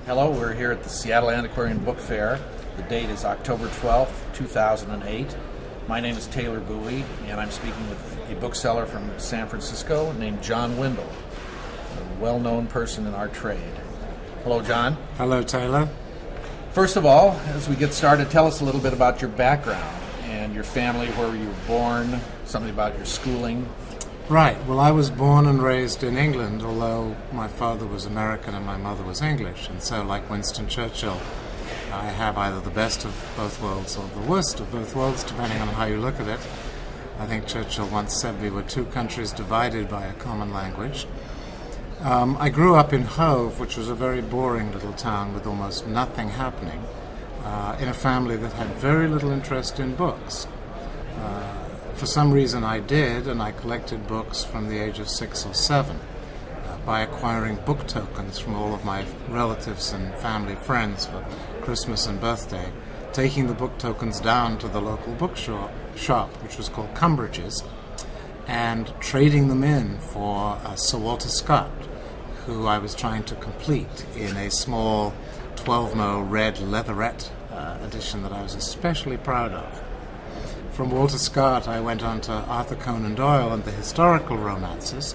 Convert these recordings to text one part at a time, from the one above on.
Hello, we're here at the Seattle Antiquarian Book Fair. The date is October 12th, 2008. My name is Taylor Bowie, and I'm speaking with a bookseller from San Francisco named John Windle, a well-known person in our trade. Hello, John. Hello, Taylor. First of all, as we get started, tell us a little bit about your background and your family, where you were born, something about your schooling. Right. Well, I was born and raised in England, although my father was American and my mother was English. And so, like Winston Churchill, I have either the best of both worlds or the worst of both worlds, depending on how you look at it. I think Churchill once said we were two countries divided by a common language. I grew up in Hove, which was a very boring little town with almost nothing happening, in a family that had very little interest in books. For some reason I did, and I collected books from the age of 6 or 7 by acquiring book tokens from all of my relatives and family friends for Christmas and birthday, taking the book tokens down to the local bookshop, which was called Cumbridge's, and trading them in for Sir Walter Scott, who I was trying to complete in a small 12-mo red leatherette edition that I was especially proud of. From Walter Scott, I went on to Arthur Conan Doyle and the historical romances,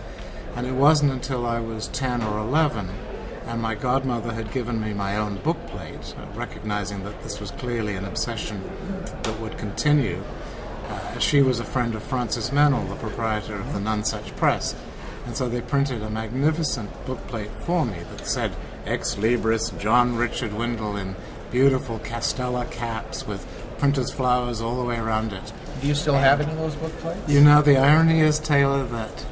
and it wasn't until I was 10 or 11 and my godmother had given me my own bookplate, recognizing that this was clearly an obsession that would continue. She was a friend of Francis Mennell, the proprietor of the Nonesuch Press, and so they printed a magnificent bookplate for me that said, Ex Libris John Richard Windle, in beautiful Castella caps with printer's flowers all the way around it. Do you still have any of those book plates? You know, the irony is, Taylor, that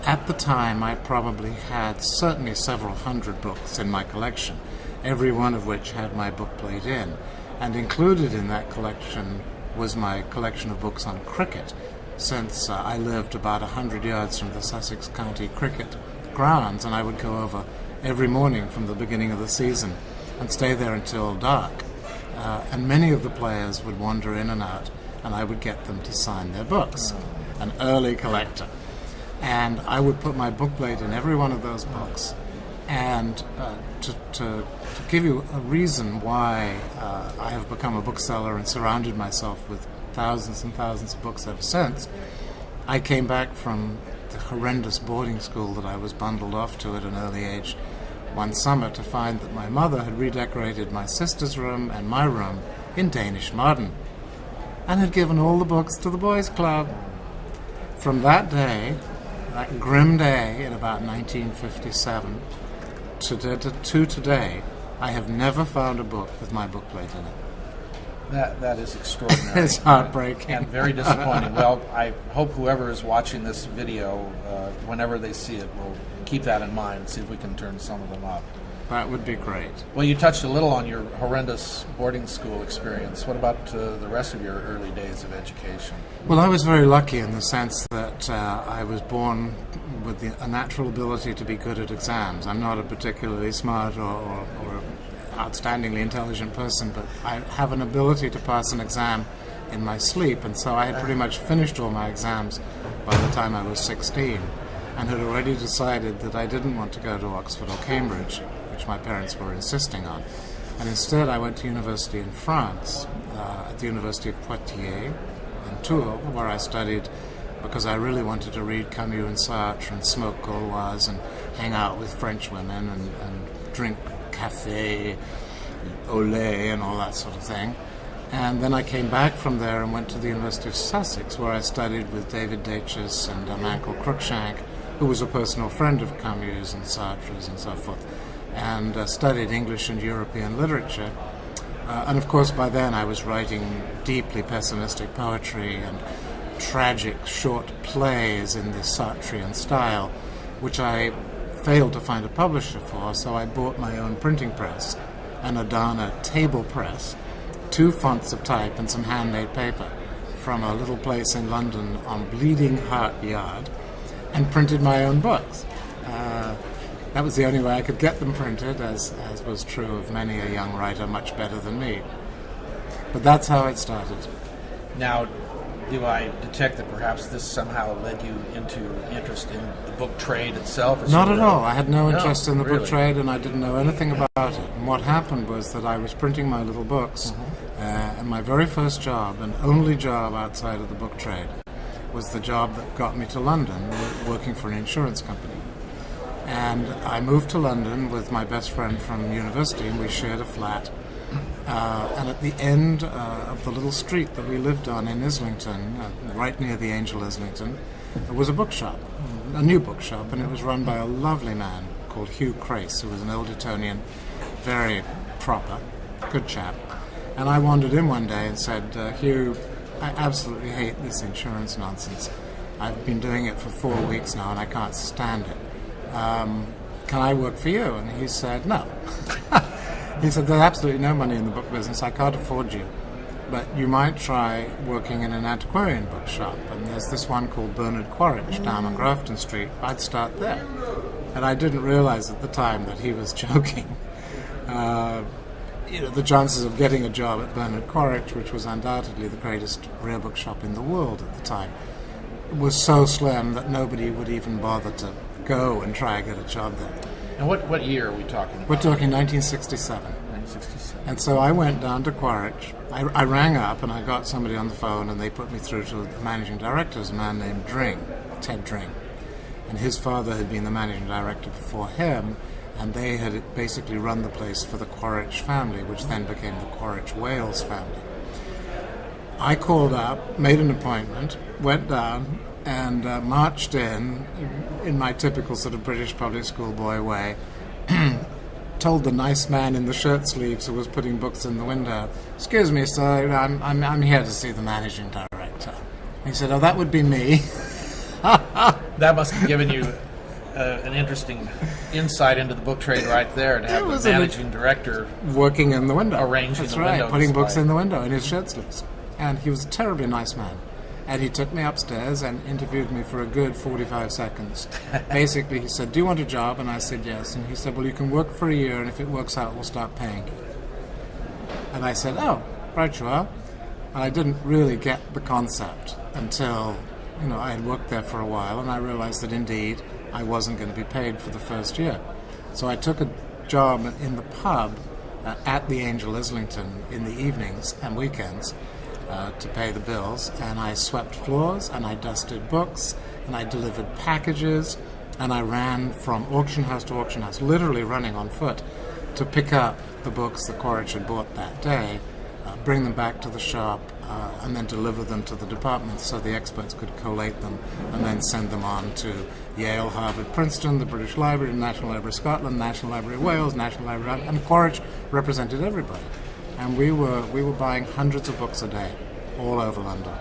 at the time I probably had certainly several hundred books in my collection, every one of which had my bookplate in. And included in that collection was my collection of books on cricket, since I lived about 100 yards from the Sussex County cricket grounds, and I would go over every morning from the beginning of the season and stay there until dark. And many of the players would wander in and out, and I would get them to sign their books. An early collector. And I would put my bookplate in every one of those books. And to give you a reason why I have become a bookseller and surrounded myself with thousands and thousands of books ever since, I came back from the horrendous boarding school that I was bundled off to at an early age one summer to find that my mother had redecorated my sister's room and my room in Danish modern and had given all the books to the boys' club. From that day, that grim day in about 1957 to today, I have never found a book with my bookplate in it. That is extraordinary. It's heartbreaking. And very disappointing. Well, I hope whoever is watching this video, whenever they see it, will keep that in mind and see if we can turn some of them up. That would be great. Well, you touched a little on your horrendous boarding school experience. What about the rest of your early days of education? Well, I was very lucky in the sense that I was born with a natural ability to be good at exams. I'm not a particularly smart or outstandingly intelligent person, but I have an ability to pass an exam in my sleep, and so I had pretty much finished all my exams by the time I was 16 and had already decided that I didn't want to go to Oxford or Cambridge, which my parents were insisting on. And instead I went to university in France, at the University of Poitiers in Tours, where I studied because I really wanted to read Camus and Sartre and smoke Gauloise and hang out with French women and drink café, au lait and all that sort of thing. And then I came back from there and went to the University of Sussex, where I studied with David Deutsches and a man called Cruikshank, who was a personal friend of Camus and Sartre's and so forth, and studied English and European literature. And of course by then I was writing deeply pessimistic poetry and tragic short plays in the Sartrean style, which I failed to find a publisher for, so I bought my own printing press, an Adana table press, 2 fonts of type and some handmade paper from a little place in London on Bleeding Heart Yard, and printed my own books. That was the only way I could get them printed, as was true of many a young writer much better than me. But that's how it started. Now, Do I detect that perhaps this somehow led you into interest in the book trade itself? Not at all. I had no interest in the really? book trade, and I didn't know anything about it. And what happened was that I was printing my little books, and my very first job, and only job outside of the book trade, was the job that got me to London, working for an insurance company. And I moved to London with my best friend from university, and we shared a flat. And at the end of the little street that we lived on in Islington, right near the Angel Islington, there was a bookshop, a new bookshop, and it was run by a lovely man called Hugh Crace, who was an old Etonian, very proper, good chap. And I wandered in one day and said, Hugh, I absolutely hate this insurance nonsense. I've been doing it for 4 weeks now and I can't stand it. Can I work for you? And he said, no. He said, there's absolutely no money in the book business. I can't afford you. But you might try working in an antiquarian bookshop. And there's this one called Bernard Quaritch down on Grafton Street. I'd start there. And I didn't realize at the time that he was joking. The chances of getting a job at Bernard Quaritch, which was undoubtedly the greatest rare book shop in the world at the time, was so slim that nobody would even bother to go and try and get a job there. And what year are we talking about? We're talking 1967. 1967. And so I went down to Quaritch. I rang up and I got somebody on the phone and they put me through to the managing director, a man named Ted Dring. And his father had been the managing director before him, and they had basically run the place for the Quaritch family, which then became the Quaritch Wales family. I called up, made an appointment, went down, and marched in my typical sort of British public school boy way, told the nice man in the shirt sleeves who was putting books in the window, "Excuse me, sir, I'm here to see the managing director." He said, "Oh, that would be me." That must have given you an interesting insight into the book trade right there, to have the managing director working in the window, arranging That's the right, window putting display. books in the window in his shirt sleeves. And he was a terribly nice man. And he took me upstairs and interviewed me for a good 45 seconds. Basically, he said, "Do you want a job?" And I said, "Yes." And he said, "Well, you can work for a year, and if it works out, we'll start paying you." And I said, "Oh, right you are." And I didn't really get the concept until, I had worked there for a while, and I realized that indeed I wasn't going to be paid for the first year. So I took a job in the pub at the Angel Islington in the evenings and weekends, to pay the bills, and I swept floors, and I dusted books, and I delivered packages, and I ran from auction house to auction house, literally running on foot, to pick up the books that Quaritch had bought that day, bring them back to the shop, and then deliver them to the departments so the experts could collate them, and then send them on to Yale, Harvard, Princeton, the British Library, the National Library of Scotland, National Library of Wales, National Library, and Quaritch represented everybody. And we were buying hundreds of books a day, all over London.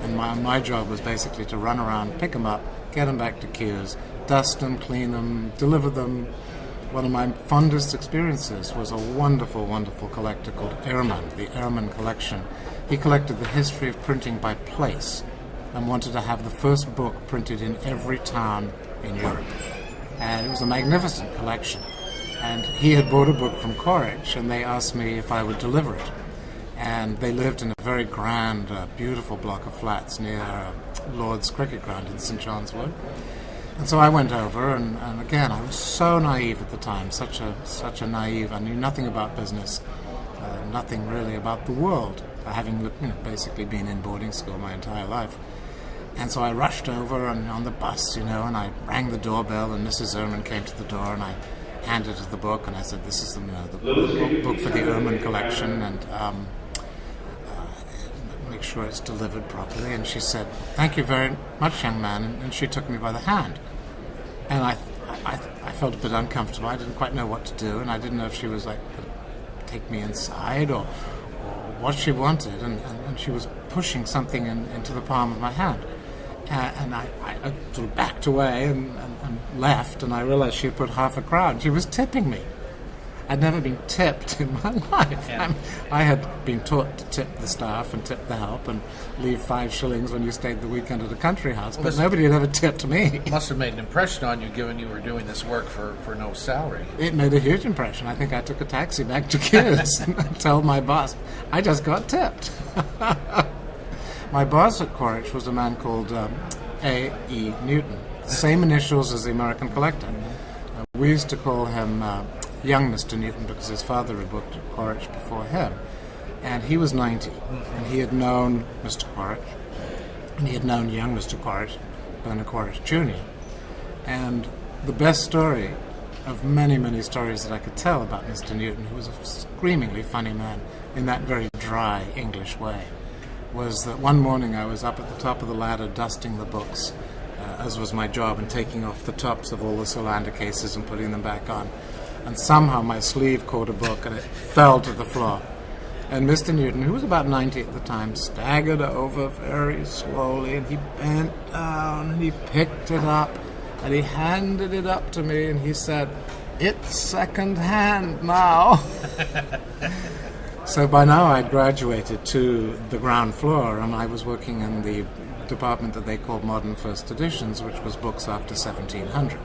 And my job was basically to run around, pick them up, get them back to queues, dust them, clean them, deliver them. One of my fondest experiences was a wonderful, wonderful collector called Ehrman, the Ehrman collection. He collected the history of printing by place and wanted to have the first book printed in every town in Europe. And it was a magnificent collection. And he had bought a book from Quaritch, and they asked me if I would deliver it. And they lived in a very grand, beautiful block of flats near Lord's Cricket Ground in St. John's Wood. And so I went over, and again, I was so naive at the time, such a naive. I knew nothing about business, nothing really about the world, having basically been in boarding school my entire life. And so I rushed over and on the bus, and I rang the doorbell, and Mrs. Ehrman came to the door, and I handed her the book, and I said, "This is the book for the Ehrman collection, and make sure it's delivered properly." And she said, "Thank you very much, young man," and she took me by the hand. And I felt a bit uncomfortable. I didn't quite know what to do, and I didn't know if she was like going to take me inside or what she wanted, and she was pushing something into the palm of my hand. And I sort of backed away and left, and I realized she had put half a crown. She was tipping me. I'd never been tipped in my life. Yeah. I had been taught to tip the staff and tip the help and leave 5 shillings when you stayed the weekend at a country house, but nobody had ever tipped me. Must have made an impression on you, given you were doing this work for no salary. It made a huge impression. I think I took a taxi back to Kears and told my boss, "I just got tipped." My boss at Quaritch was a man called A.E. Newton, same initials as the American collector. We used to call him young Mr. Newton because his father had worked at Quaritch before him. And he was 90, and he had known Mr. Quaritch, and he had known young Mr. Quaritch, Bernard Quaritch Jr. And the best story of many, many stories that I could tell about Mr. Newton, who was a screamingly funny man in that very dry English way, was that one morning I was up at the top of the ladder dusting the books, as was my job, and taking off the tops of all the Solander cases and putting them back on. And somehow my sleeve caught a book and it fell to the floor. And Mr. Newton, who was about 90 at the time, staggered over very slowly, and he bent down and he picked it up and he handed it up to me and he said, "It's second hand now." So by now I'd graduated to the ground floor, and I was working in the department that they called Modern First Editions, which was books after 1700.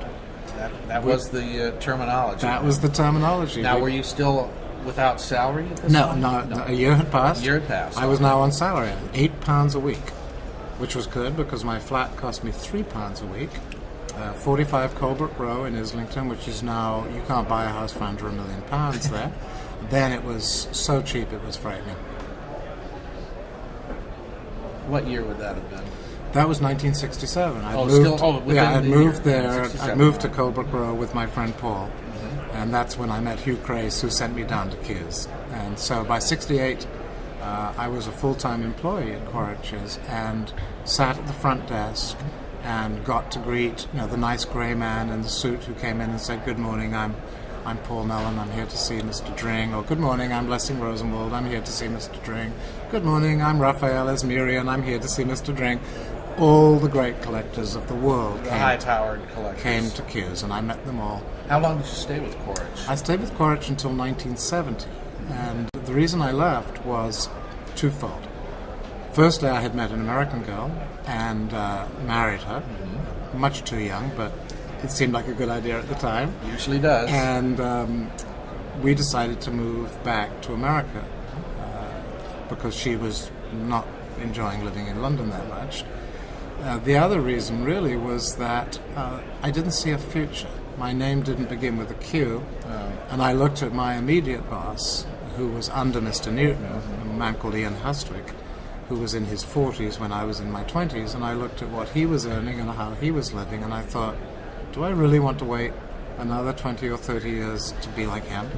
That was the terminology. That was the terminology. Now, were you still without salary at this No, time? no, a year had passed. A year had passed. I was now on salary, £8 a week, which was good because my flat cost me £3 a week. 45 Colbrook Row in Islington, which is now, you can't buy a house for under £1 million there. Then it was so cheap it was frightening. What year would that have been? That was 1967. I'd moved there. I moved to Colbrook Row with my friend Paul, and that's when I met Hugh Crace, who sent me down to Kews. And so by 68, I was a full-time employee at Quaritch's and sat at the front desk and got to greet the nice grey man in the suit who came in and said, "Good morning, I'm Paul Mellon, I'm here to see Mr. Dring," or "Good morning, I'm Lessing Rosenwald, I'm here to see Mr. Dring." "Good morning, I'm Raphael Esmerian, I'm here to see Mr. Dring." All the great collectors of the world high-powered collectors came to Kews, and I met them all. How long did you stay with Quaritch? I stayed with Quaritch until 1970, and the reason I left was twofold. Firstly, I had met an American girl and married her, much too young, but it seemed like a good idea at the time. Usually does. And we decided to move back to America because she was not enjoying living in London that much. The other reason really was that I didn't see a future. My name didn't begin with a Q, and I looked at my immediate boss, who was under Mr. Newton, a man called Ian Hustwick, who was in his 40s when I was in my 20s, and I looked at what he was earning and how he was living, and I thought, do I really want to wait another 20 or 30 years to be like him?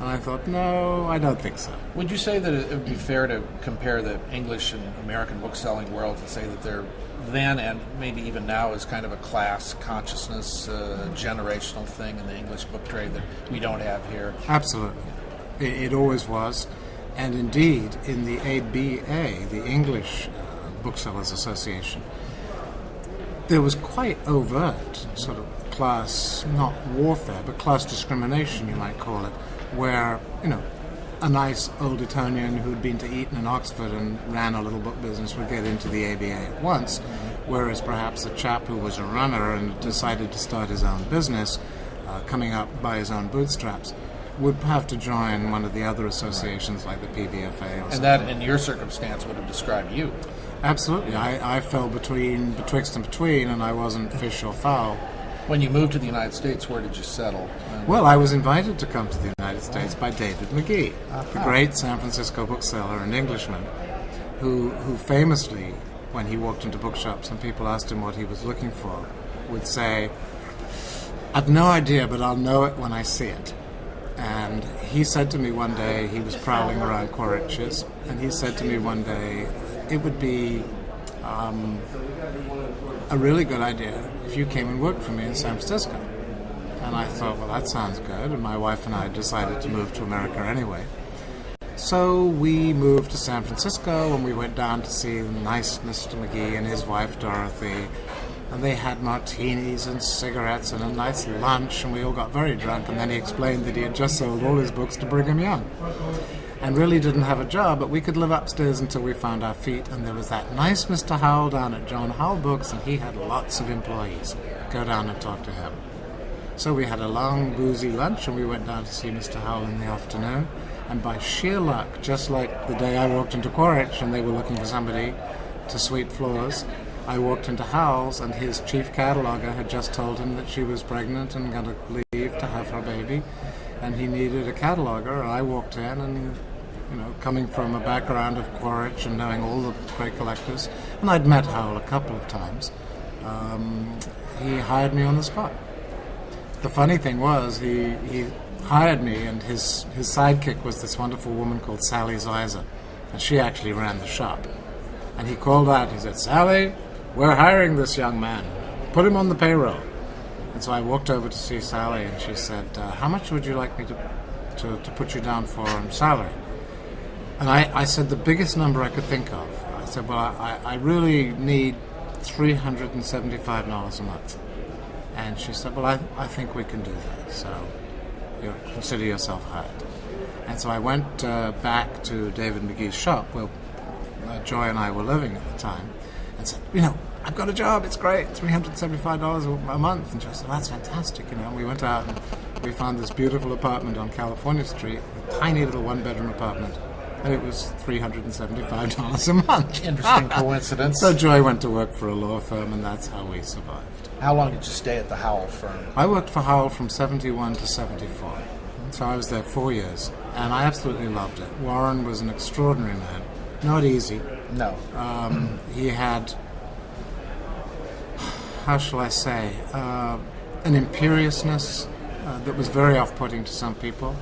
And I thought, no, I don't think so. Would you say that it would be fair to compare the English and American book-selling world and say that they're then and maybe even now is kind of a class consciousness, generational thing in the English book trade that we don't have here? Absolutely. It always was. And indeed, in the ABA, the English Booksellers Association, there was quite overt sort of class, not warfare, but class discrimination, you might call it, where, a nice old Etonian who'd been to Eton and Oxford and ran a little book business would get into the ABA at once, whereas perhaps a chap who was a runner and decided to start his own business, coming up by his own bootstraps, would have to join one of the other associations like the PBFA or something. And that, in your circumstance, would have described you. Absolutely. I fell betwixt and between, and I wasn't fish or fowl. When you moved to the United States, where did you settle? Well, I was invited to come to the United States by David McGee, the great San Francisco bookseller and Englishman, who famously, when he walked into bookshops and people asked him what he was looking for, would say, "I've no idea, but I'll know it when I see it." And he said to me one day, he was prowling around Quaritch's, and he said to me one day, it would be a really good idea if you came and worked for me in San Francisco. And I thought, well, that sounds good, and my wife and I decided to move to America anyway. So we moved to San Francisco, and we went down to see the nice Mr. McGee and his wife Dorothy, and they had martinis and cigarettes and a nice lunch, and we all got very drunk, and then he explained that he had just sold all his books to Brigham Young and really didn't have a job, but we could live upstairs until we found our feet, and there was that nice Mr. Howell down at John Howell Books, and he had lots of employees. Go down and talk to him. So we had a long, boozy lunch, and we went down to see Mr. Howell in the afternoon. And by sheer luck, just like the day I walked into Quaritch and they were looking for somebody to sweep floors, I walked into Howell's, and his chief cataloger had just told him that she was pregnant and going to leave to have her baby, and he needed a cataloger. I walked in, and coming from a background of Quaritch and knowing all the great collectors, and I'd met Howell a couple of times, he hired me on the spot. The funny thing was, he hired me, and his sidekick was this wonderful woman called Sally Zeiser, and she actually ran the shop. And he called out, he said, "Sally, we're hiring this young man. Put him on the payroll." And so I walked over to see Sally, and she said, "How much would you like me to put you down for on salary?" And I said the biggest number I could think of. I said, "Well, I really need $375 a month." And she said, "Well, I think we can do that, so consider yourself hired." And so I went back to David McGee's shop, where Joy and I were living at the time, and said, "I've got a job, it's great, $375 a month." And she said, "That's fantastic." And we went out and we found this beautiful apartment on California Street, a tiny little one-bedroom apartment, and it was $375 a month. Interesting coincidence. So Joy went to work for a law firm, and that's how we survived. How long did you stay at the Howell firm? I worked for Howell from 71 to 74. So I was there 4 years, and I absolutely loved it. Warren was an extraordinary man. Not easy. No. He had, how shall I say, an imperiousness that was very off-putting to some people.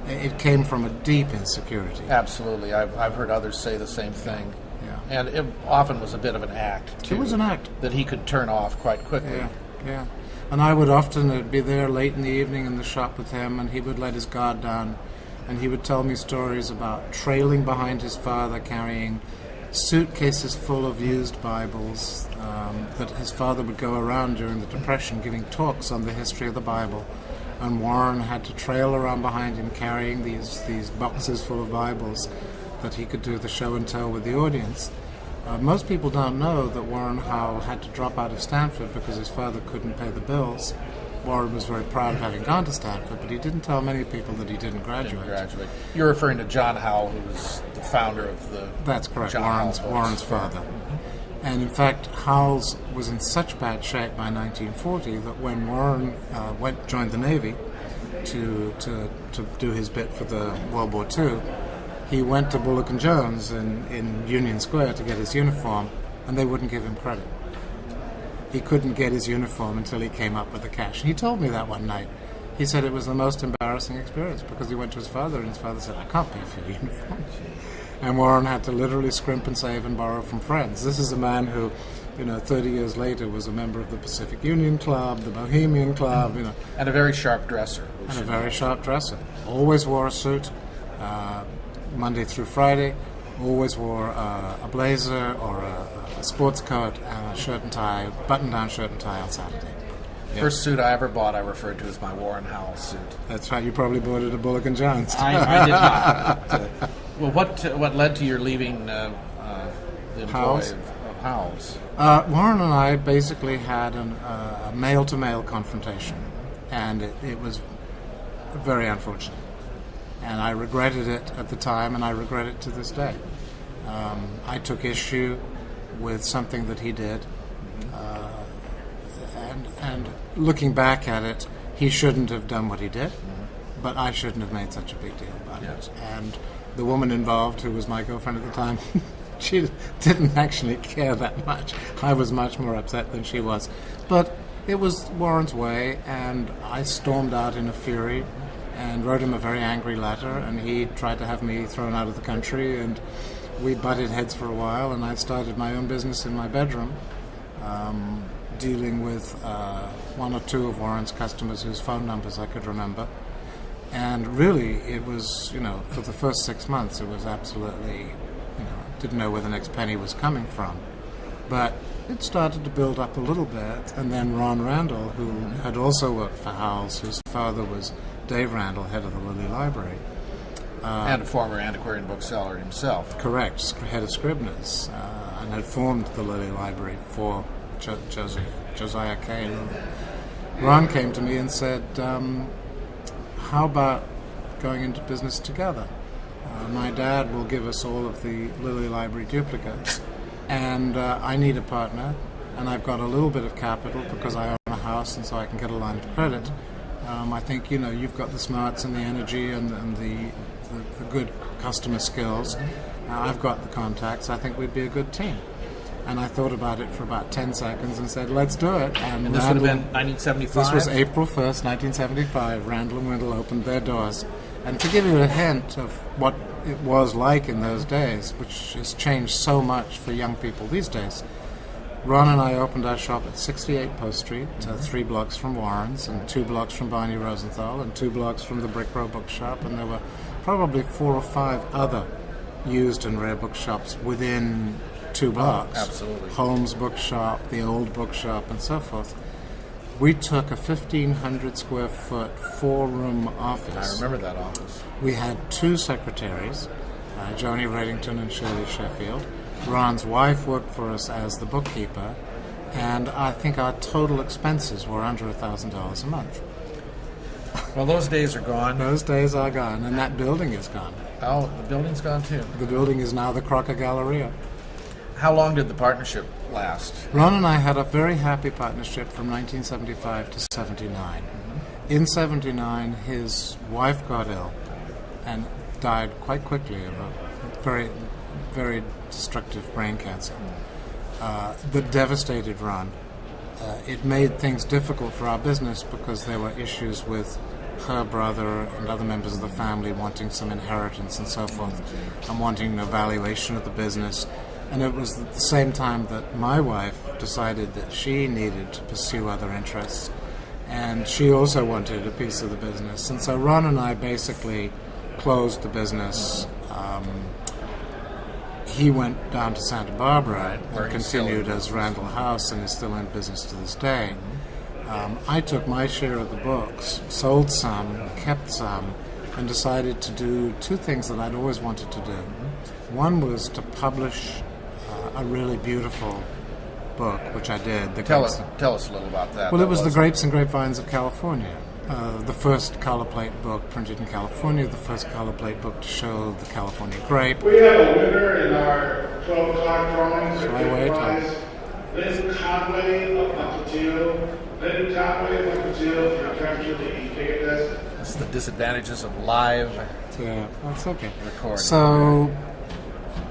It came from a deep insecurity. Absolutely. I've heard others say the same thing. Yeah. And it often was a bit of an act, too. It was an act. That he could turn off quite quickly. Yeah. And I would often be there late in the evening in the shop with him, and he would let his guard down, and he would tell me stories about trailing behind his father, carrying suitcases full of used Bibles, that his father would go around during the Depression giving talks on the history of the Bible, and Warren had to trail around behind him carrying these boxes full of Bibles that he could do the show and tell with the audience. Most people don't know that Warren Howell had to drop out of Stanford because his father couldn't pay the bills. Warren was very proud of having gone to Stanford, but he didn't tell many people that he didn't graduate. You're referring to John Howell, who was the founder of the... That's correct, John Warren's father. Mm-hmm. And in fact, Howell's was in such bad shape by 1940 that when Warren joined the Navy to do his bit for the World War II, he went to Bullock and Jones in Union Square to get his uniform, and they wouldn't give him credit. He couldn't get his uniform until he came up with the cash. And he told me that one night. He said it was the most embarrassing experience because he went to his father, and his father said, "I can't pay for your uniform." And Warren had to literally scrimp and save and borrow from friends. This is a man who, 30 years later was a member of the Pacific Union Club, the Bohemian Club, And a very sharp dresser. And a very sharp dresser. Always wore a suit, Monday through Friday. Always wore a blazer or a sports coat and a shirt and tie, button-down shirt and tie on Saturday. Yep. First suit I ever bought, I referred to as my Warren Howell suit. That's right. You probably bought it at Bullock and Jones. I did not. Well, what led to your leaving the employ of Howell's? Warren and I basically had a male-to-male confrontation, and it was very unfortunate. And I regretted it at the time, and I regret it to this day. I took issue with something that he did, and looking back at it, he shouldn't have done what he did, but I shouldn't have made such a big deal about it. And the woman involved, who was my girlfriend at the time, she didn't actually care that much. I was much more upset than she was. But it was Warren's way, and I stormed out in a fury and wrote him a very angry letter, and he tried to have me thrown out of the country, and we butted heads for a while, and I started my own business in my bedroom, dealing with one or two of Warren's customers whose phone numbers I could remember. And really, it was, for the first 6 months, it was absolutely, didn't know where the next penny was coming from. But it started to build up a little bit, and then Ron Randall, who had also worked for Howell's, whose father was Dave Randall, head of the Lilly Library. And a former antiquarian bookseller himself. Correct, head of Scribner's, and had formed the Lilly Library for Josiah K. Ron came to me and said, how about going into business together? My dad will give us all of the Lilly Library duplicates, and I need a partner, and I've got a little bit of capital because I own a house, and so I can get a line of credit. I think, you've got the smarts and the energy and the good customer skills. I've got the contacts. I think we'd be a good team. And I thought about it for about 10 seconds and said, let's do it. And this would have been 1975? This was April 1st, 1975. Randall and Windle opened their doors. And to give you a hint of what it was like in those days, which has changed so much for young people these days, Ron and I opened our shop at 68 Post Street, 3 blocks from Warren's, and 2 blocks from Barney Rosenthal, and 2 blocks from the Brick Row Bookshop, and there were probably 4 or 5 other used and rare bookshops within 2 blocks. Oh, absolutely. Holmes Bookshop, the Old Bookshop, and so forth. We took a 1,500 square foot 4-room office. I remember that office. We had 2 secretaries, Joni Reddington and Shirley Sheffield. Ron's wife worked for us as the bookkeeper, and I think our total expenses were under $1,000 a month. Well, those days are gone. Those days are gone, and that building is gone. Oh, the building's gone too. The building is now the Crocker Galleria. How long did the partnership last? Ron and I had a very happy partnership from 1975 to 79. In 79, his wife got ill and died quite quickly of a very, very destructive brain cancer that devastated Ron. It made things difficult for our business because there were issues with her brother and other members of the family wanting some inheritance and so forth, and wanting an evaluation of the business. And it was at the same time that my wife decided that she needed to pursue other interests, and she also wanted a piece of the business. And so Ron and I basically closed the business. He went down to Santa Barbara and continued as Randall House and is still in business to this day. I took my share of the books, sold some, kept some, and decided to do 2 things that I'd always wanted to do. One was to publish a really beautiful book, which I did. Tell us a little about that. Well, it was The Grapes and Grapevines of California. The first color plate book printed in California, the first color plate book to show the California grape. We have a winner in our 12 o'clock drawings. Shall I wait? Lynn Conway of Montevideo. Lynn Conway of Montevideo, if you capture the e-ticket desk. That's the disadvantages of live Yeah, that's okay. recording. So,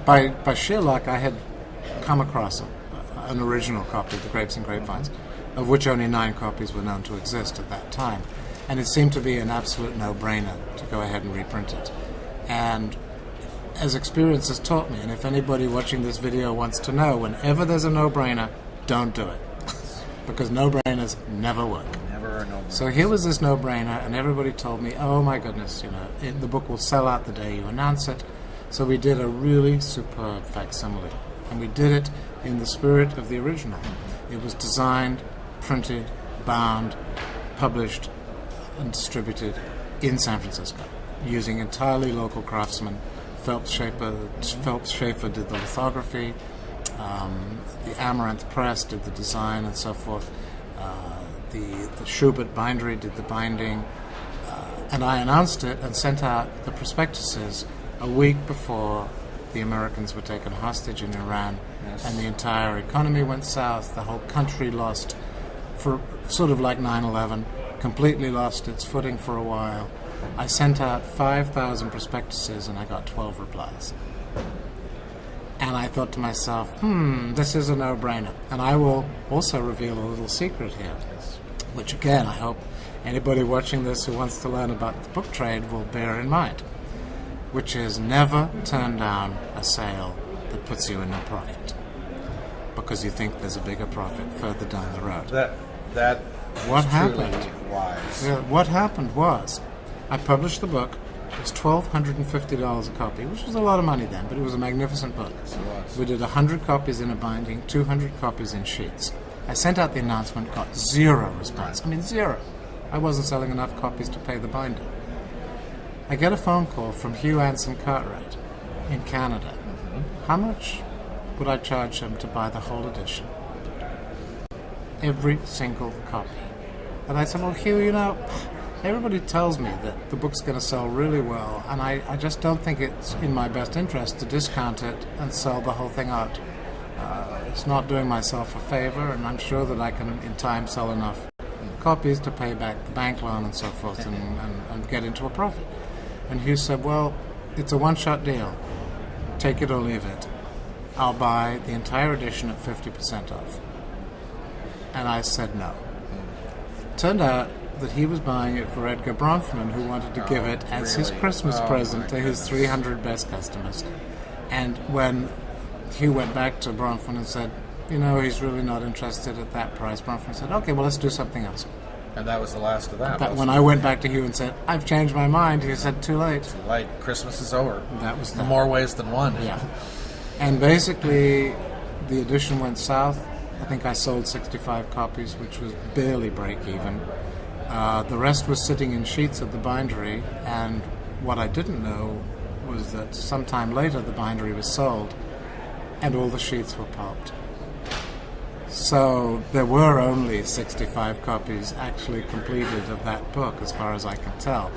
by sheer luck, I had come across an original copy of The Grapes and Grapevines, of which only 9 copies were known to exist at that time. And it seemed to be an absolute no-brainer to go ahead and reprint it. And as experience has taught me, and if anybody watching this video wants to know, whenever there's a no-brainer, don't do it. Because no-brainers never work. Never a no-brainer. So here was this no-brainer, and everybody told me, oh my goodness, the book will sell out the day you announce it. So we did a really superb facsimile. And we did it in the spirit of the original. It was designed, printed, bound, published, and distributed in San Francisco using entirely local craftsmen. Phelps Schaefer did the lithography, the Amaranth Press did the design and so forth, the Schubert Bindery did the binding, and I announced it and sent out the prospectuses a week before the Americans were taken hostage in Iran. Yes. And the entire economy went south. The whole country lost, for sort of like 9/11, completely lost its footing for a while. I sent out 5,000 prospectuses and I got 12 replies. And I thought to myself, this is a no-brainer. And I will also reveal a little secret here, which again, I hope anybody watching this who wants to learn about the book trade will bear in mind, which is never turn down a sale that puts you in a profit because you think there's a bigger profit further down the road. That What is happened? truly wise. Yeah, what happened was, I published the book. It was $1,250 a copy, which was a lot of money then, but it was a magnificent book. Yes, it was. We did 100 copies in a binding, 200 copies in sheets. I sent out the announcement, got 0 response. I mean, 0. I wasn't selling enough copies to pay the binder. I get a phone call from Hugh Anson Cartwright in Canada. How much would I charge him to buy the whole edition? Every single copy. And I said, well, Hugh, you know, everybody tells me that the book's going to sell really well, and I just don't think it's in my best interest to discount it and sell the whole thing out. It's not doing myself a favor, and I'm sure that I can, in time, sell enough copies to pay back the bank loan and so forth and get into a profit. And Hugh said, well, it's a one-shot deal. Take it or leave it. I'll buy the entire edition at 50% off. And I said no. Turned out that he was buying it for Edgar Bronfman, who wanted to give it as his Christmas present to his 300 best customers. And when Hugh went back to Bronfman and said, you know, he's really not interested at that price, Bronfman said, okay, well, let's do something else. And that was the last of that. But when I went back to Hugh and said, I've changed my mind, he said, too late. Too late. Christmas is over. That was that. More ways than one. Yeah. And basically, the edition went south. I think I sold 65 copies, which was barely break even. The rest was sitting in sheets at the bindery, and what I didn't know was that sometime later the bindery was sold, and all the sheets were pulped. So there were only 65 copies actually completed of that book, as far as I can tell.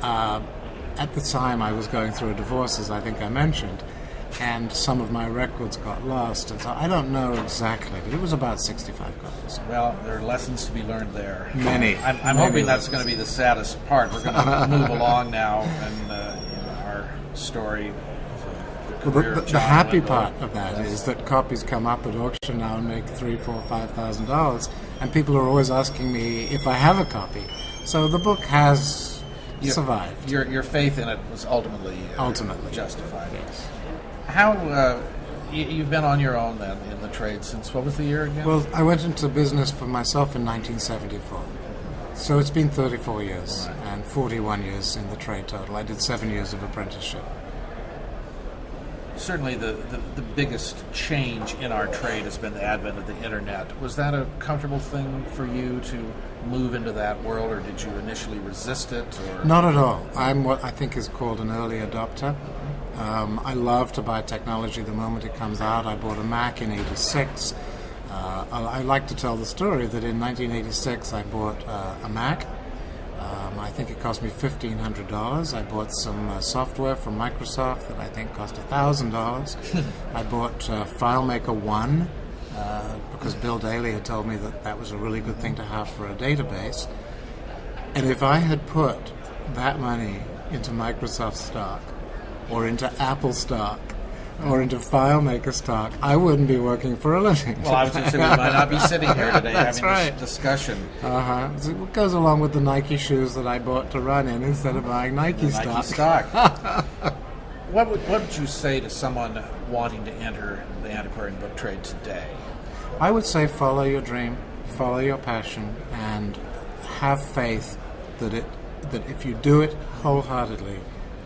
At the time, I was going through a divorce, as I think I mentioned, and some of my records got lost, and so I don't know exactly, but it was about 65 copies. Well, there are lessons to be learned there. Many. I'm hoping that's going to be the saddest part. We're going to move along now in our story. The happy part of that is that copies come up at auction now and make $3,000, $4,000, $5,000, and people are always asking me if I have a copy. So the book has survived. Your faith in it was ultimately justified. Yes. How you've been on your own then in the trade since, what was the year again? Well, I went into business for myself in 1974. So it's been 34 years and 41 years in the trade total. I did 7 years of apprenticeship. Certainly the biggest change in our trade has been the advent of the internet. Was that a comfortable thing for you to move into that world, or did you initially resist it? Or? Not at all. I'm what I think is called an early adopter. I love to buy technology the moment it comes out. I bought a Mac in '86. I like to tell the story that in 1986 I bought a Mac. I think it cost me $1,500. I bought some software from Microsoft that I think cost $1,000. I bought FileMaker 1 because Bill Daly had told me that was a really good thing to have for a database. And if I had put that money into Microsoft stock or into Apple stock or into FileMaker stock, I wouldn't be working for a living. Well, I was going to say, we might not be sitting here today having right. this discussion. So it goes along with the Nike shoes that I bought to run in instead of buying Nike stock. What would you say to someone wanting to enter the antiquarian book trade today? I would say follow your dream, follow your passion, and have faith that if you do it wholeheartedly,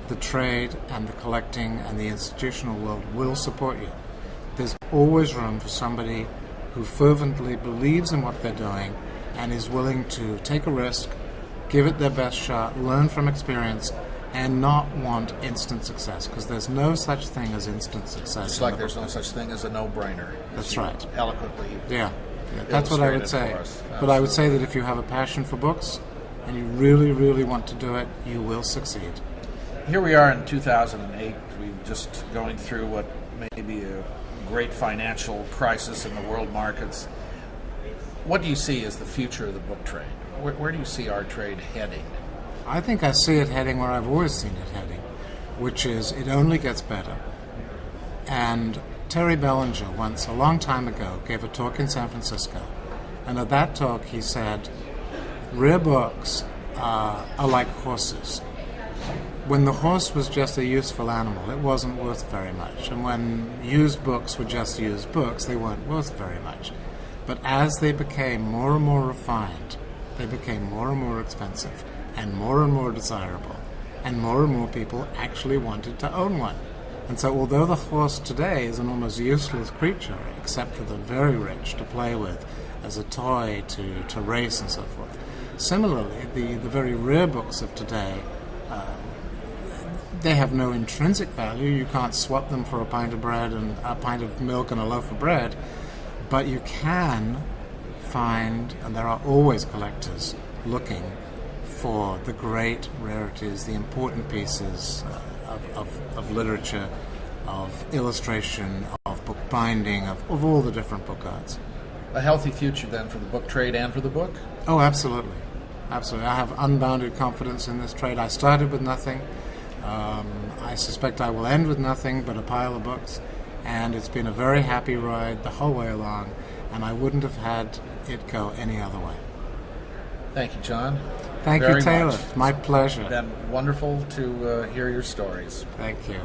the trade and the collecting and the institutional world will support you. There's always room for somebody who fervently believes in what they're doing and is willing to take a risk, give it their best shot, learn from experience, and not want instant success, because there's no such thing as instant success. It's like there's no such thing as a no-brainer. That's right. Eloquently. Yeah, that's what I would say. But I would say that if you have a passion for books and you really, really want to do it, you will succeed. Here we are in 2008. We're just going through what may be a great financial crisis in the world markets. What do you see as the future of the book trade? Where do you see our trade heading? I think I see it heading where I've always seen it heading, which is it only gets better. And Terry Bellinger once, a long time ago, gave a talk in San Francisco. And at that talk he said, rare books are like horses. When the horse was just a useful animal, it wasn't worth very much. And when used books were just used books, they weren't worth very much. But as they became more and more refined, they became more and more expensive and more desirable. And more people actually wanted to own one. And so although the horse today is an almost useless creature, except for the very rich to play with as a toy to race and so forth, similarly, the very rare books of today, they have no intrinsic value. You can't swap them for a pint of bread and a pint of milk and a loaf of bread, but you can find, and there are always collectors looking for the great rarities, the important pieces of literature, of illustration, of book binding, of all the different book arts. A healthy future then for the book trade and for the book? Oh, absolutely. Absolutely. I have unbounded confidence in this trade. I started with nothing. I suspect I will end with nothing but a pile of books. And it's been a very happy ride the whole way along, and I wouldn't have had it go any other way. Thank you, John. Thank very you, Taylor. much. It's my pleasure. It's been wonderful to hear your stories. Thank you.